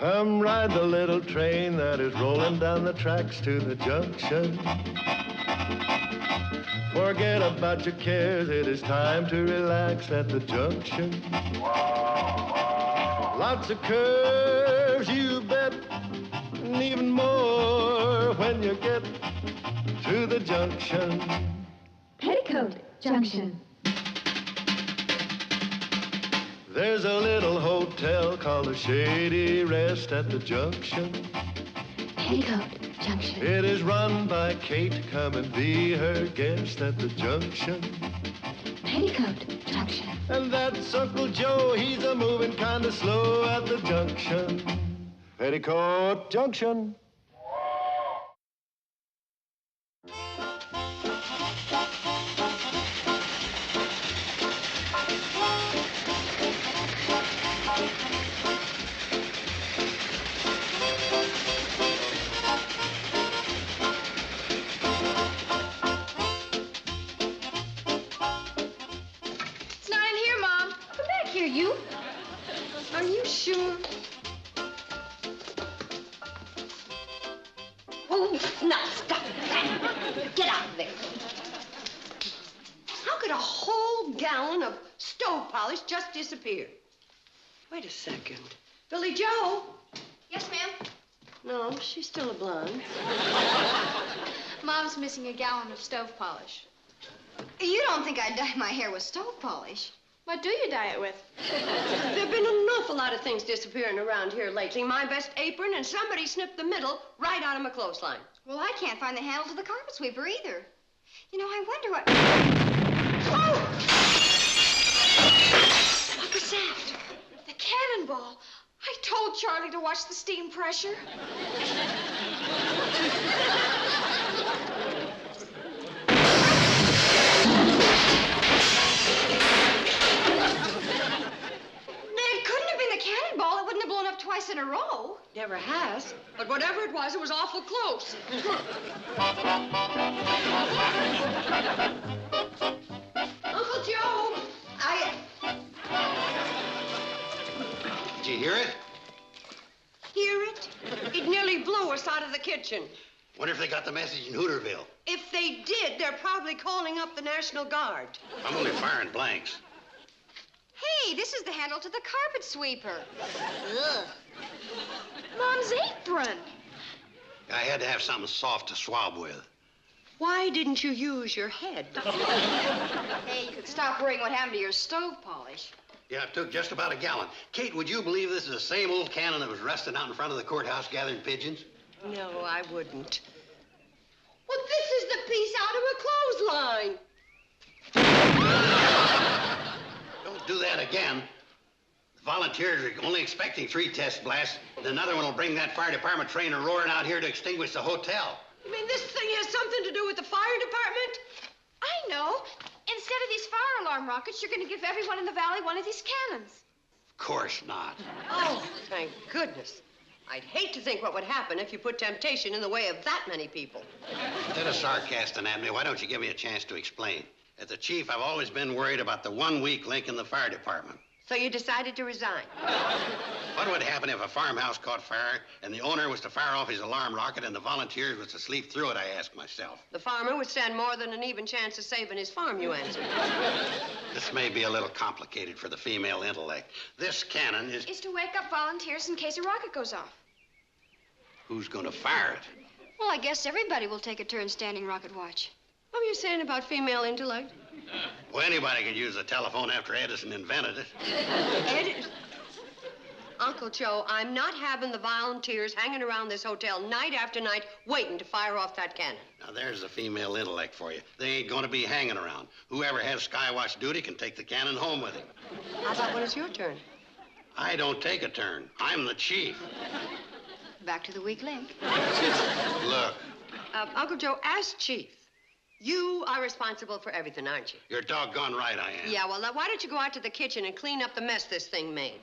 Come ride the little train that is rolling down the tracks to the junction. Forget about your cares, it is time to relax at the junction. Lots of curves, you bet, and even more when you get to the junction. Petticoat Junction. There's a little hotel called the Shady Rest at the junction. Petticoat Junction. It is run by Kate. Come and be her guest at the junction. Petticoat Junction. And that's Uncle Joe. He's a moving kind of slow at the junction. Petticoat Junction. You? Are you sure? Oh, no, stop that. Get out of there. How could a whole gallon of stove polish just disappear? Wait a second. Billy Joe? Yes, ma'am? No, she's still a blonde. Mom's missing a gallon of stove polish. You don't think I'd dye my hair with stove polish? What do you dye it with? There've been an awful lot of things disappearing around here lately. My best apron, and somebody snipped the middle right out of my clothesline. Well, I can't find the handle to the carpet sweeper either. You know, I wonder what... Oh! What was that? The cannonball. I told Charlie to watch the steam pressure. Cannonball, it wouldn't have blown up twice in a row. Never has. But whatever it was awful close. Uncle Joe, Did you hear it? Hear it? It nearly blew us out of the kitchen. Wonder if they got the message in Hooterville. If they did, they're probably calling up the National Guard. I'm only firing blanks. Hey, this is the handle to the carpet sweeper. Ugh. Mom's apron. I had to have something soft to swab with. Why didn't you use your head? Hey, you could stop worrying what happened to your stove polish. Yeah, it took just about a gallon. Kate, would you believe this is the same old cannon that was resting out in front of the courthouse gathering pigeons? No, I wouldn't. Well, this is the piece out of a clothesline. Don't do that again. The volunteers are only expecting 3 test blasts, and another one will bring that fire department train roaring out here to extinguish the hotel. You mean this thing has something to do with the fire department? I know. Instead of these fire alarm rockets, you're going to give everyone in the valley one of these cannons. Of course not. Oh, thank goodness. I'd hate to think what would happen if you put temptation in the way of that many people. Instead of sarcasting at me, why don't you give me a chance to explain? As a chief, I've always been worried about the one weak link in the fire department. So you decided to resign? What would happen if a farmhouse caught fire and the owner was to fire off his alarm rocket and the volunteers was to sleep through it, I asked myself. The farmer would stand more than an even chance of saving his farm, you answered. This may be a little complicated for the female intellect. This cannon is... Is to wake up volunteers in case a rocket goes off. Who's going to fire it? Well, I guess everybody will take a turn standing rocket watch. What were you saying about female intellect? Well, anybody could use the telephone after Edison invented it. Edison? Uncle Joe, I'm not having the volunteers hanging around this hotel night after night waiting to fire off that cannon. Now, there's the female intellect for you. They ain't going to be hanging around. Whoever has skywatch duty can take the cannon home with him. How about when it's your turn? I don't take a turn. I'm the chief. Back to the weak link. Look. Uncle Joe, as chief, you are responsible for everything, aren't you? You're doggone right I am. Yeah, well, now, why don't you go out to the kitchen and clean up the mess this thing made?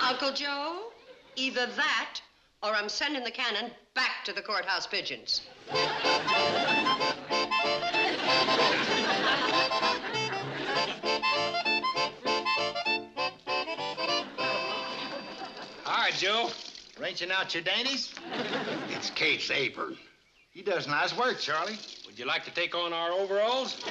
Uncle Joe, either that or I'm sending the cannon back to the courthouse pigeons. All right, Joe. Wrenching out your dainties? It's Kate's apron. He does nice work, Charlie. Would you like to take on our overalls?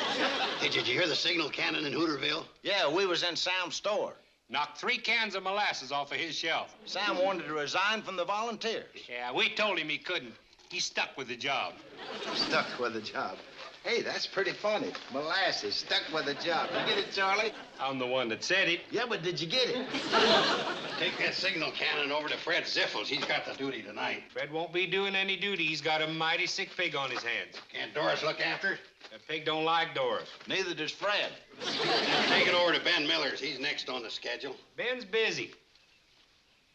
Hey, did you hear the signal cannon in Hooterville? Yeah, we was in Sam's store. Knocked 3 cans of molasses off of his shelf. Sam wanted to resign from the volunteers. Yeah, we told him he couldn't. He stuck with the job. Stuck with a job. Hey, that's pretty funny. Molasses, stuck with a job. You get it, Charlie? I'm the one that said it. Yeah, but did you get it? Take that signal cannon over to Fred Ziffels. He's got the duty tonight. Fred won't be doing any duty. He's got a mighty sick pig on his hands. Can't Doris look after it? That pig don't like Doris. Neither does Fred. Take it over to Ben Miller's. He's next on the schedule. Ben's busy.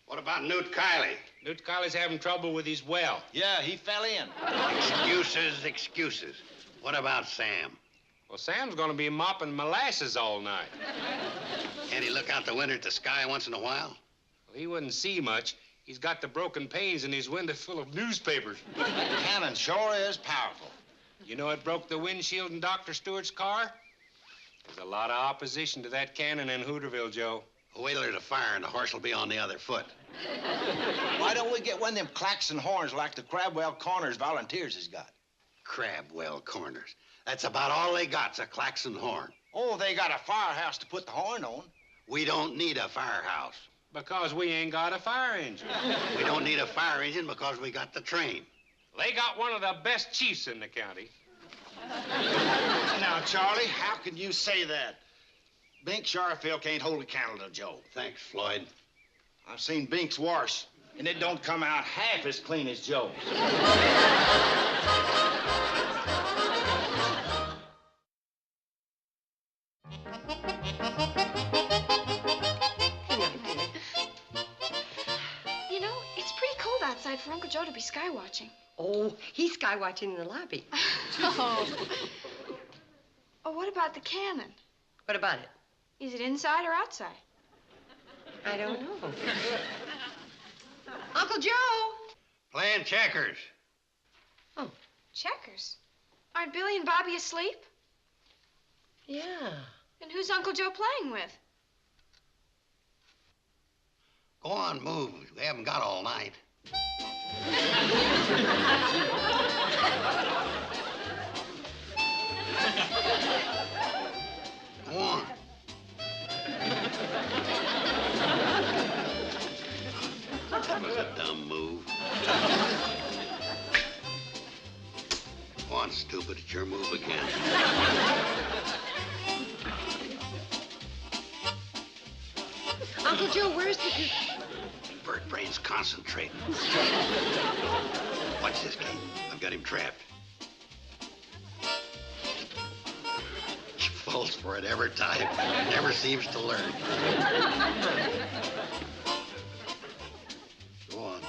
What about Newt Kiley? Newt Kiley's having trouble with his well. Yeah, he fell in. Excuses, excuses. What about Sam? Well, Sam's gonna be mopping molasses all night. Can't he look out the window at the sky once in a while? Well, he wouldn't see much. He's got the broken panes in his window full of newspapers. The cannon sure is powerful. You know it broke the windshield in Dr. Stewart's car? There's a lot of opposition to that cannon in Hooterville, Joe. Wait till there's a fire and the horse will be on the other foot. Why don't we get one of them clacks and horns like the Crabwell Corners volunteers has got? Crabwell Corners. That's about all they got's a klaxon horn. Oh, they got a firehouse to put the horn on. We don't need a firehouse. Because we ain't got a fire engine. We don't need a fire engine because we got the train. They got one of the best chiefs in the county. Now, Charlie, how can you say that? Bink Sharfield can't hold a candle to Joe. Thanks, Floyd. I've seen Bink's wash, and it don't come out half as clean as Joe's. You know, it's pretty cold outside for Uncle Joe to be sky watching. Oh, he's sky watching in the lobby. Oh. Oh, what about the cannon? What about it? Is it inside or outside? I don't know. Uncle Joe! Playing checkers. Oh, Checkers. Aren't Billy and Bobby asleep? yeah. And who's Uncle Joe playing with? Go on, move. We haven't got all night. Go on. That was a dumb move. Go on, stupid. It's your move again. Uncle Joe, where's the... Bird brain's concentrating. Watch this, Kate. I've got him trapped. He falls for it every time. Never seems to learn. Go on.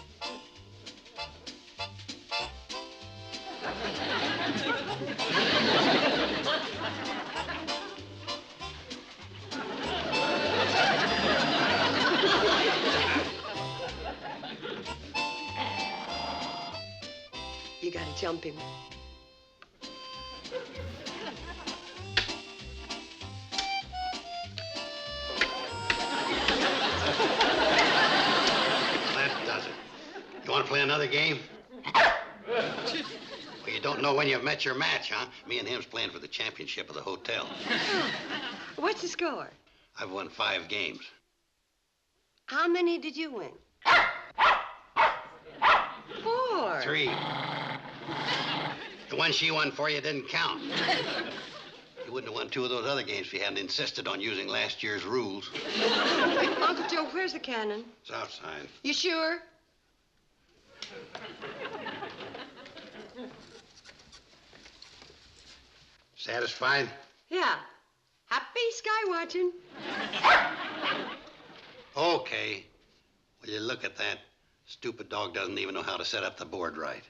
You gotta jump him. That does it. You want to play another game? Well, you don't know when you've met your match, huh? Me and him's playing for the championship of the hotel. What's the score? I've won 5 games. How many did you win? 4. 3. The one she won for you didn't count. You wouldn't have won 2 of those other games if you hadn't insisted on using last year's rules. Uncle Joe, where's the cannon? It's outside. You sure? Satisfied? Yeah. Happy sky watching. Okay. Will you look at that? Stupid dog doesn't even know how to set up the board right.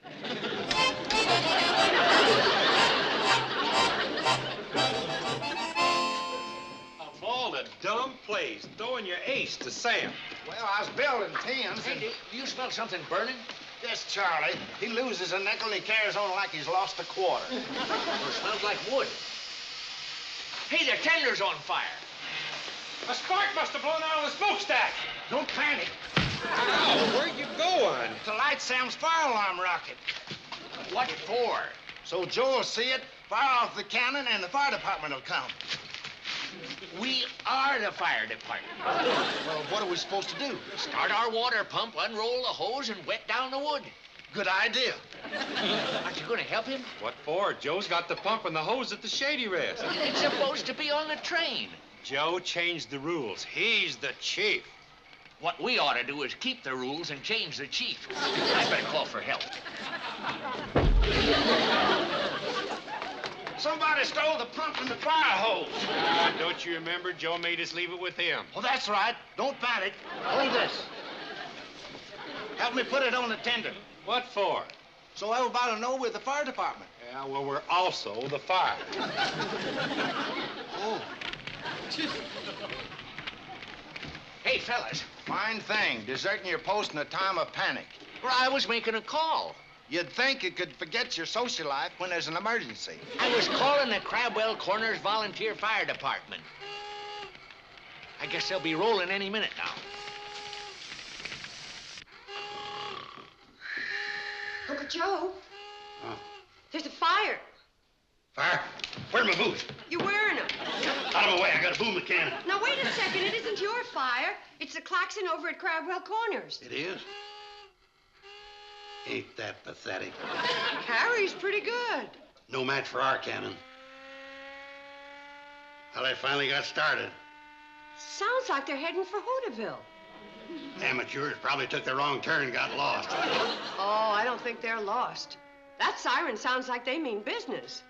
Of all the dumb plays, throwing your ace to Sam. Well, I was building tens. Hey, do you smell something burning? Yes, Charlie. He loses a nickel and he carries on like he's lost a quarter. Well, it smells like wood. Hey, the tender's on fire. A spark must have blown out of the smokestack. Don't panic. Ow, where you going? To light Sam's fire alarm rocket. What for? So Joe will see it, fire off the cannon, and the fire department will come. We are the fire department. Well, what are we supposed to do? Start our water pump, unroll the hose, and wet down the wood. Good idea. Aren't you going to help him? What for? Joe's got the pump and the hose at the Shady Rest. It's supposed to be on the train. Joe changed the rules. He's the chief. What we ought to do is keep the rules and change the chief. I better call for help. Somebody stole the pump and the fire hose. Don't you remember? Joe made us leave it with him. Well, that's right. Don't panic. Hold this. Help me put it on the tender. What for? So everybody will know we're the fire department. Yeah, well, we're also the fire. Oh. Hey, fellas. Fine thing, deserting your post in a time of panic. Well, I was making a call. You'd think you could forget your social life when there's an emergency. I was calling the Crabwell Corners Volunteer Fire Department. I guess they'll be rolling any minute now. Uncle Joe, Oh. there's a fire. Fire? Where are my boots? You're wearing them. Out of my way, I gotta boom the cannon. Now, wait a second. It isn't your fire. It's the klaxon over at Crabwell Corners. It is? Ain't that pathetic? Harry's pretty good. No match for our cannon. Well, they finally got started. Sounds like they're heading for Hooterville. Amateurs probably took the wrong turn and got lost. Oh, I don't think they're lost. That siren sounds like they mean business.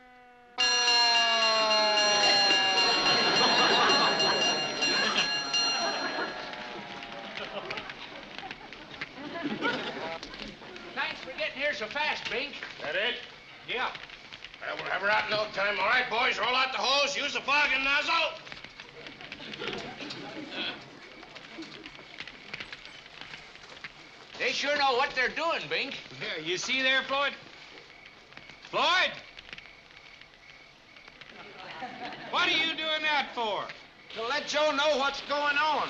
Thanks for getting here so fast, Bink. That it? Yeah. We'll have her out in no time. All right, boys, roll out the hose, use the fogging nozzle. They sure know what they're doing, Bink. Yeah, you see there, Floyd? Floyd? What are you doing that for? To let Joe know what's going on.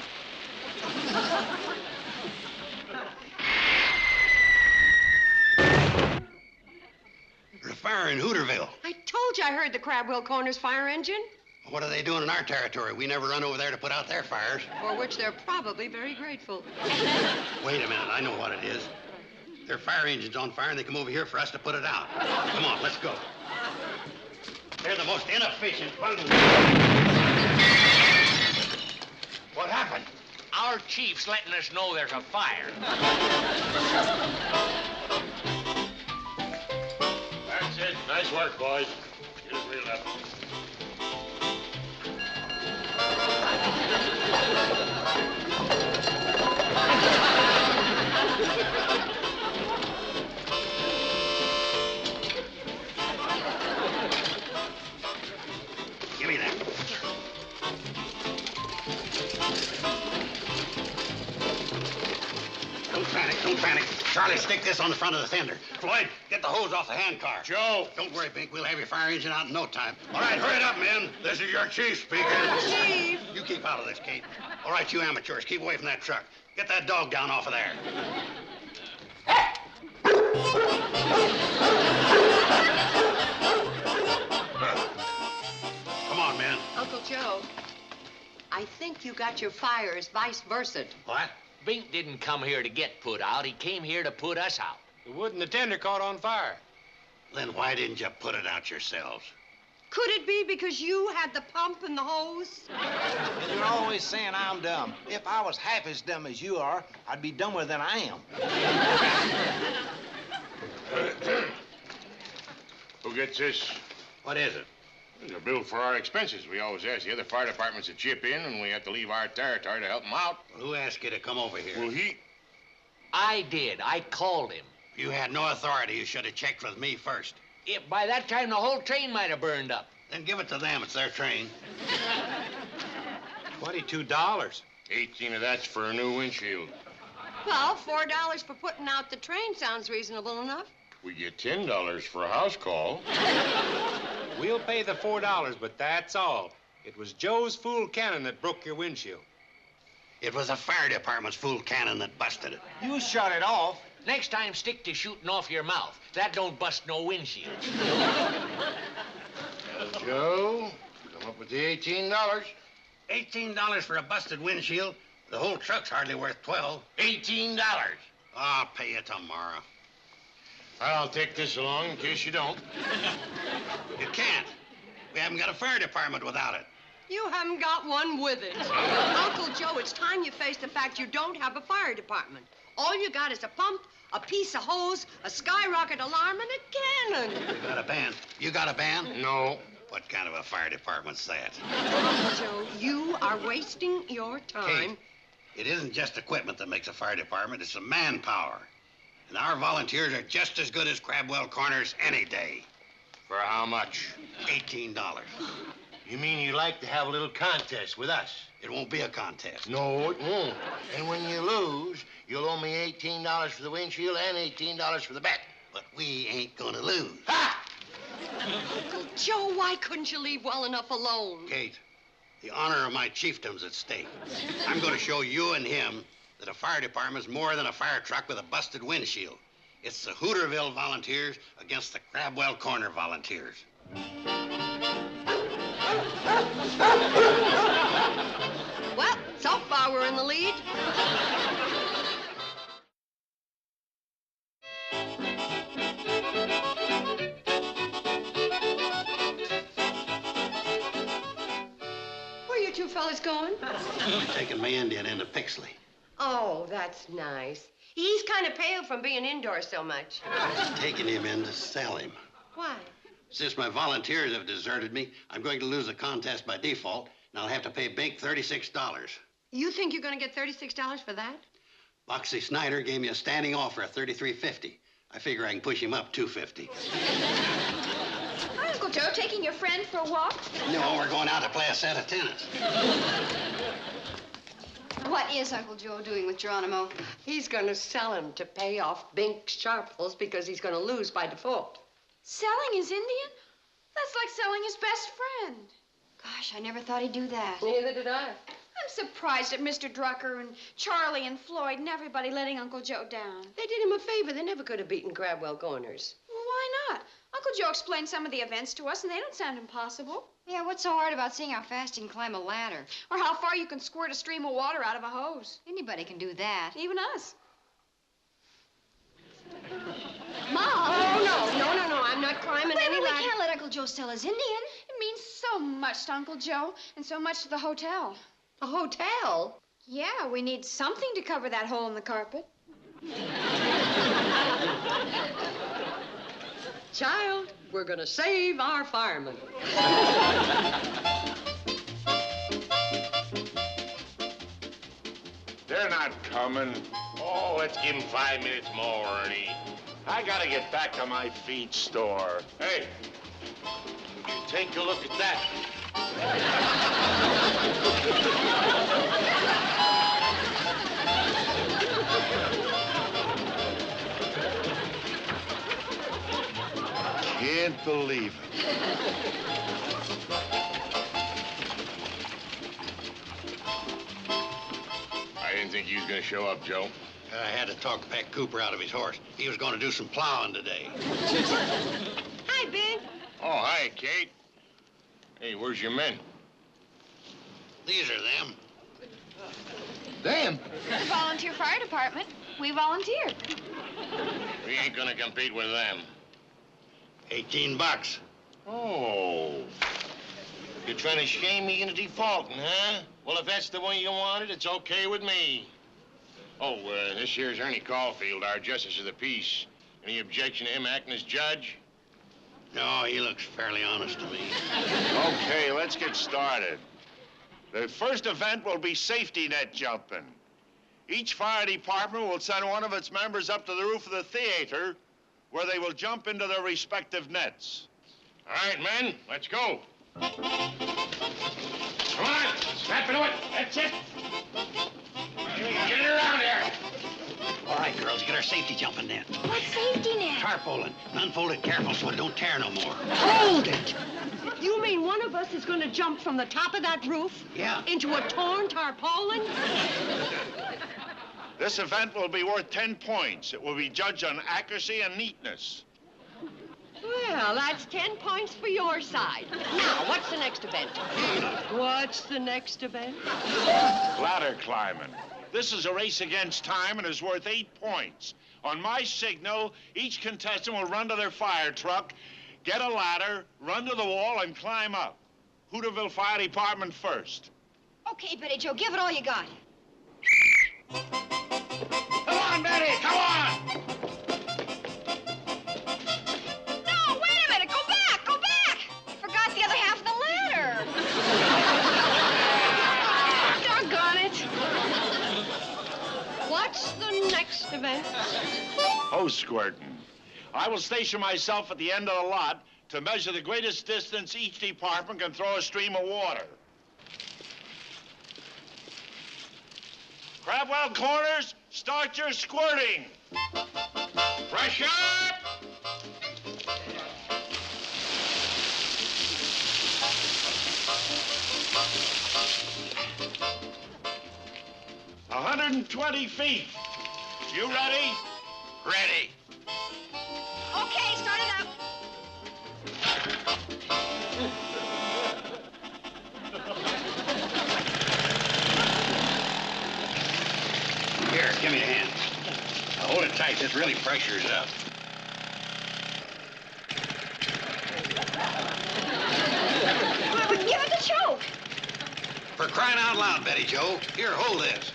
There's a fire in Hooterville. I told you I heard the Crabwell Corners fire engine, What are they doing in our territory? We never run over there to put out their fires. for which they're probably very grateful. Wait a minute, I know what it is. Their fire engine's on fire and they come over here for us to put it out. Come on, let's go. They're the most inefficient bundle. What happened? Our chief's letting us know there's a fire. That's it. Nice work, boys. Get it reeled up. Give me that. Don't panic, don't panic. Charlie, stick this on the front of the fender. Floyd, get the hose off the hand car. Joe! Don't worry, Bink. We'll have your fire engine out in no time. All right, hurry it up, men. This is your chief speaking. Chief! You keep out of this, Kate. All right, you amateurs, keep away from that truck. Get that dog down off of there. Come on, men. Uncle Joe, I think you got your fires vice versa. What? Bink didn't come here to get put out. He came here to put us out. The wood and the tender caught on fire. Then why didn't you put it out yourselves? Could it be because you had the pump and the hose? You're always saying I'm dumb. If I was half as dumb as you are, I'd be dumber than I am. Who gets this? What is it? It's a bill for our expenses. We always ask the other fire departments to chip in, and we have to leave our territory to help them out. Well, who asked you to come over here? Well, he... I did. I called him. If you had no authority, you should have checked with me first. If by that time the whole train might have burned up. Then give it to them. It's their train. $22. 18 of that's for a new windshield. Well, $4 for putting out the train sounds reasonable enough. We get $10 for a house call. We'll pay the $4, but that's all. It was Joe's fool cannon that broke your windshield. It was the fire department's fool cannon that busted it. You shut it off. Next time, stick to shooting off your mouth. That don't bust no windshield. Joe, come up with the $18. $18 for a busted windshield? The whole truck's hardly worth $12. $18. I'll pay you tomorrow. I'll take this along in case you don't. You can't. We haven't got a fire department without it. You haven't got one with it. Uncle Joe, it's time you face the fact you don't have a fire department. All you got is a pump, a piece of hose, a skyrocket alarm, and a cannon. You got a band? You got a band? No. What kind of a fire department's that? Uncle Joe, you are wasting your time. Kate, it isn't just equipment that makes a fire department, it's the manpower. And our volunteers are just as good as Crabwell Corners any day. For how much? $18. You mean you like to have a little contest with us? It won't be a contest. No, it won't. And when you lose, you'll owe me $18 for the windshield and $18 for the bet. But we ain't gonna lose. Ha! Uncle Joe, why couldn't you leave well enough alone? Kate, the honor of my chiefdom's at stake. I'm gonna show you and him that a fire department's more than a fire truck with a busted windshield. It's the Hooterville volunteers against the Crabwell Corner volunteers. Well, so far we're in the lead. Where are you two fellas going? I'm taking my Indian into Pixley. Oh, that's nice. He's kind of pale from being indoors so much. I'm taking him in to sell him. Why? Since my volunteers have deserted me, I'm going to lose the contest by default, and I'll have to pay Bink $36. You think you're going to get $36 for that? Boxy Snyder gave me a standing offer of $33.50. I figure I can push him up $2.50. Hi, Uncle Joe, taking your friend for a walk? No, we're going out to play a set of tennis. What is Uncle Joe doing with Geronimo? He's going to sell him to pay off Bink's sharples because he's going to lose by default. Selling his Indian? That's like selling his best friend. Gosh, I never thought he'd do that. Neither did I. I'm surprised at Mr. Drucker and Charlie and Floyd and everybody letting Uncle Joe down. They did him a favor. They never could have beaten Crabwell Corners. Well, why not? Uncle Joe explained some of the events to us, and they don't sound impossible. Yeah, what's so hard about seeing how fast you can climb a ladder? Or how far you can squirt a stream of water out of a hose. Anybody can do that. Even us. Mom! Oh, no. I'm not climbing any We ladder. can't let Uncle Joe sell his Indian. It means so much to Uncle Joe, and so much to the hotel. A hotel? Yeah, we need something to cover that hole in the carpet. Child, we're going to save our firemen. They're not coming. Oh, let's give them 5 minutes more, Ernie. I gotta get back to my feed store. Hey, take a look at that. Can't believe it. I didn't think you was gonna show up, Joe. I had to talk Pat Cooper out of his horse. He was going to do some plowing today. Hi, Bink. Oh, hi, Kate. Hey, where's your men? These are them. Them? The volunteer fire department. We volunteered. We ain't gonna compete with them. $18. Oh. You're trying to shame me into defaulting, huh? Well, if that's the way you want it, it's okay with me. Oh, this here's Ernie Caulfield, our Justice of the Peace. Any objection to him acting as judge? No, he looks fairly honest to me. Okay, let's get started. The first event will be safety net jumping. Each fire department will send one of its members up to the roof of the theater where they will jump into their respective nets. All right, men, let's go. Come on, snap into it. That's it. Get it around there. All right, girls, get our safety jumping net. What safety net? Tarpaulin. Unfold it careful so it don't tear no more. Hold it! You mean one of us is going to jump from the top of that roof? Yeah. Into a torn tarpaulin? This event will be worth 10 points. It will be judged on accuracy and neatness. Well, that's 10 points for your side. Now, what's the next event? What's the next event? Ladder climbing. This is a race against time and is worth 8 points. On my signal, each contestant will run to their fire truck, get a ladder, run to the wall, and climb up. Hooterville Fire Department first. Okay, Betty Joe, give it all you got. Come on, Betty, come on! No, wait a minute, go back, go back! You forgot the other half of the ladder. Doggone it. What's the next event? Hose squirting. I will station myself at the end of the lot to measure the greatest distance each department can throw a stream of water. Crabwell Corners, start your squirting. Rush up! "120 feet. You ready? Ready. Okay, start it up. Here, give me a hand. Now, hold it tight. This really pressures it up. Well, give it the choke. For crying out loud, Betty Joe. Here, hold this.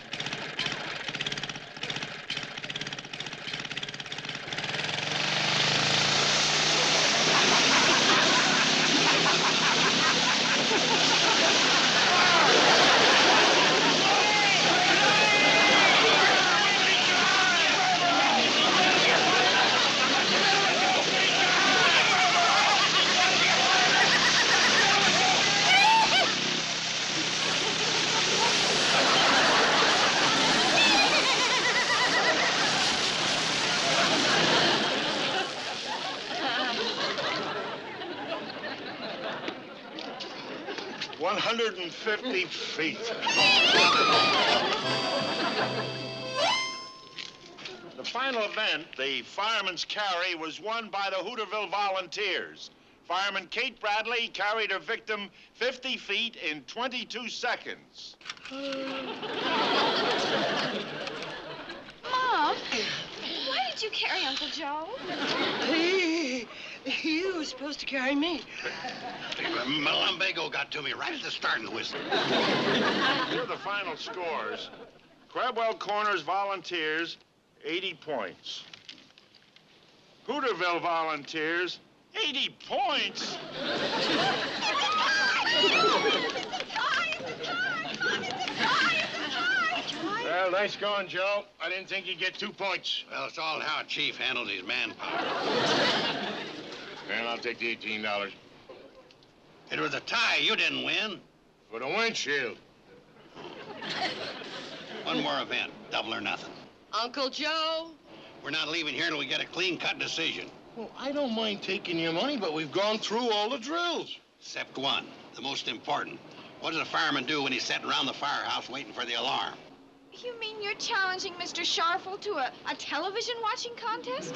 "150 feet. The final event, the fireman's carry, was won by the Hooterville Volunteers. Fireman Kate Bradley carried her victim 50 feet in 22 seconds. Mom, why did you carry Uncle Joe? You were supposed to carry me. My lumbago got to me right at the start of the whistle. Here are the final scores. Crabwell Corners Volunteers, 80 points. Hooterville Volunteers, 80 points? Well, nice going, Joe. I didn't think you'd get 2 points. Well, it's all how a chief handles his manpower. Well, I'll take the $18. It was a tie. You didn't win. For the windshield. One more event, double or nothing. Uncle Joe? We're not leaving here till we get a clean-cut decision. Well, I don't mind taking your money, but we've gone through all the drills. Except one, the most important. What does a fireman do when he's sitting around the firehouse waiting for the alarm? You mean you're challenging Mr. Sharfel to a television watching contest?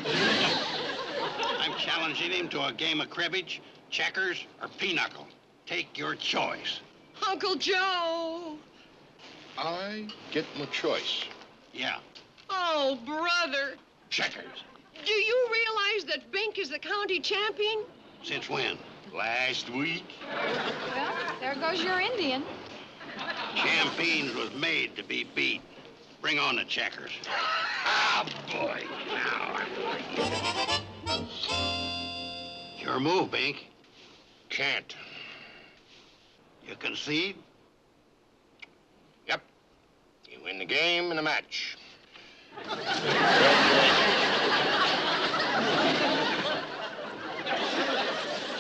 I'm challenging him to a game of cribbage, checkers, or pinochle. Take your choice. Uncle Joe! I get my choice. Yeah, Oh, brother. checkers. Do you realize that Bink is the county champion? Since when? Last week? Well, there goes your Indian. Champion's was made to be beat. Bring on the checkers. Ah, boy. Now. Your move, Bink. Can't. You concede? Yep. You win the game and the match.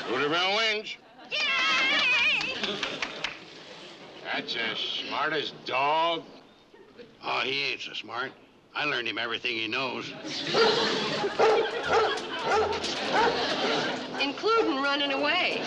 Hooterville wins. Yay! That's the smartest dog. Oh, he ain't so smart. I learned him everything he knows. Including running away.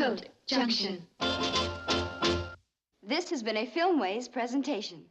Petticoat Junction. This has been a Filmways presentation.